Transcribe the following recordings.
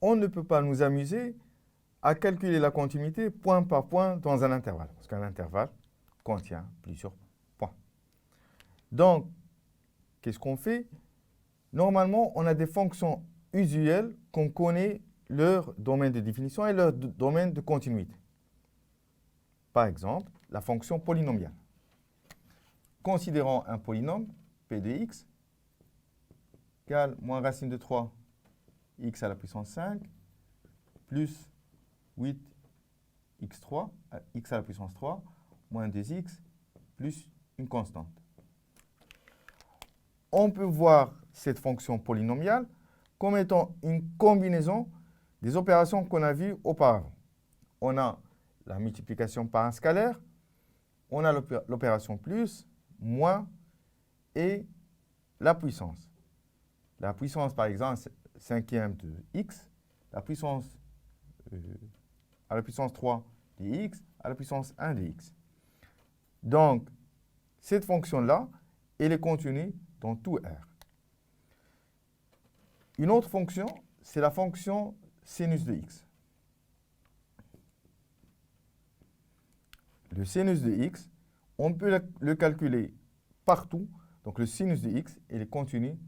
on ne peut pas nous amuser à calculer la continuité point par point dans un intervalle, parce qu'un intervalle contient plusieurs points. Donc, qu'est-ce qu'on fait? Normalement, on a des fonctions usuelles qu'on connaît leur domaine de définition et leur domaine de continuité. Par exemple, la fonction polynomiale. Considérons un polynôme, p de x, égale moins racine de 3, x à la puissance 5, plus 8 x3, x à la puissance 3, moins 2x, plus une constante. On peut voir cette fonction polynomiale comme étant une combinaison des opérations qu'on a vues auparavant. On a la multiplication par un scalaire, on a l'opération plus, moins et la puissance. La puissance, par exemple, cinquième de x, la puissance à la puissance 3 de x, à la puissance 1 de x. Donc, cette fonction-là, elle est contenue dans tout R. Une autre fonction, c'est la fonction sinus de x. Le sinus de x, on peut le calculer partout. Donc, le sinus de x, il est contenu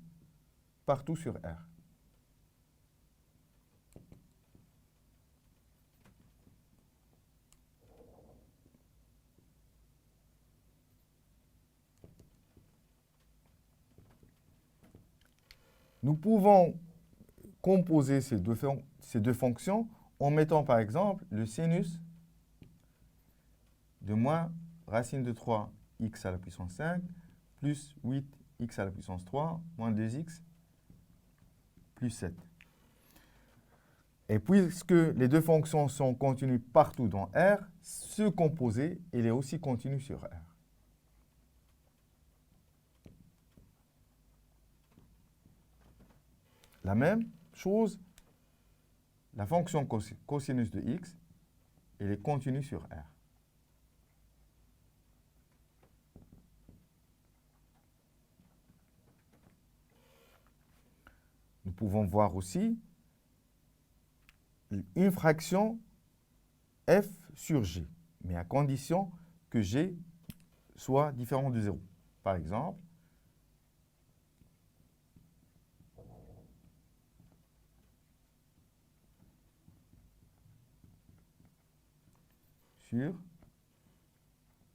partout sur R. Nous pouvons composer ces deux fonctions en mettant par exemple le sinus de moins racine de 3 x à la puissance 5 plus 8 x à la puissance 3 moins 2x plus 7. Et puisque les deux fonctions sont continues partout dans R, ce composé, il est aussi continu sur R. La même chose, la fonction cosinus de x, elle est continue sur R. Nous pouvons voir aussi une fraction f sur g, mais à condition que g soit différent de 0. Par exemple, sur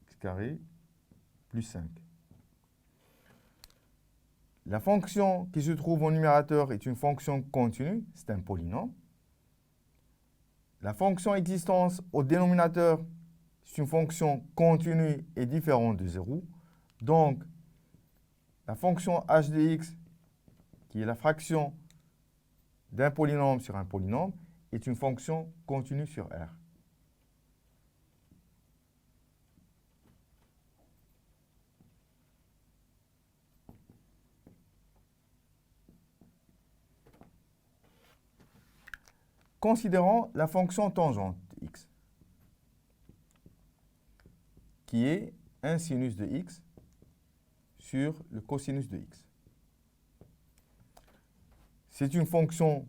x carré plus 5. La fonction qui se trouve au numérateur est une fonction continue, c'est un polynôme. La fonction existence au dénominateur, c'est une fonction continue et différente de 0. Donc, la fonction h de x, qui est la fraction d'un polynôme sur un polynôme, est une fonction continue sur R. Considérons la fonction tangente x, qui est un sinus de x sur le cosinus de x. C'est une fonction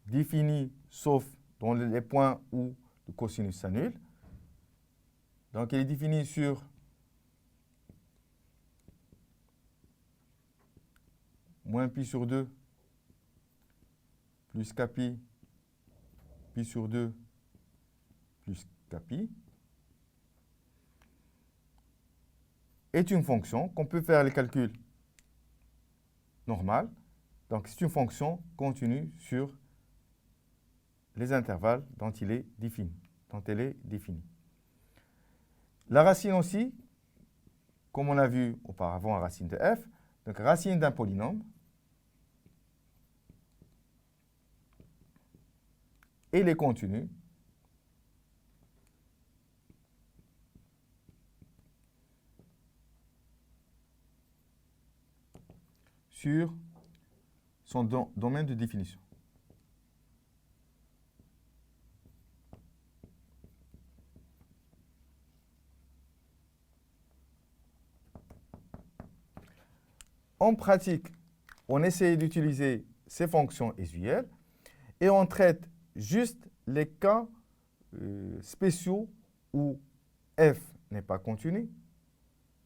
définie sauf dans les points où le cosinus s'annule. Donc, elle est définie sur moins pi sur 2 plus kpi pi sur 2 plus kpi est une fonction qu'on peut faire les calculs normal. Donc, c'est une fonction continue sur les intervalles dont elle est définie. La racine aussi, comme on a vu auparavant, la racine de f, donc racine d'un polynôme, elle est continue sur son domaine de définition. En pratique, on essaie d'utiliser ces fonctions usuelles et on traite juste les cas spéciaux où f n'est pas continu,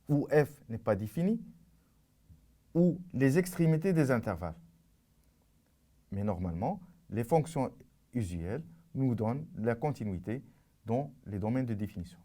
où f n'est pas défini, ou les extrémités des intervalles. Mais normalement, les fonctions usuelles nous donnent la continuité dans les domaines de définition.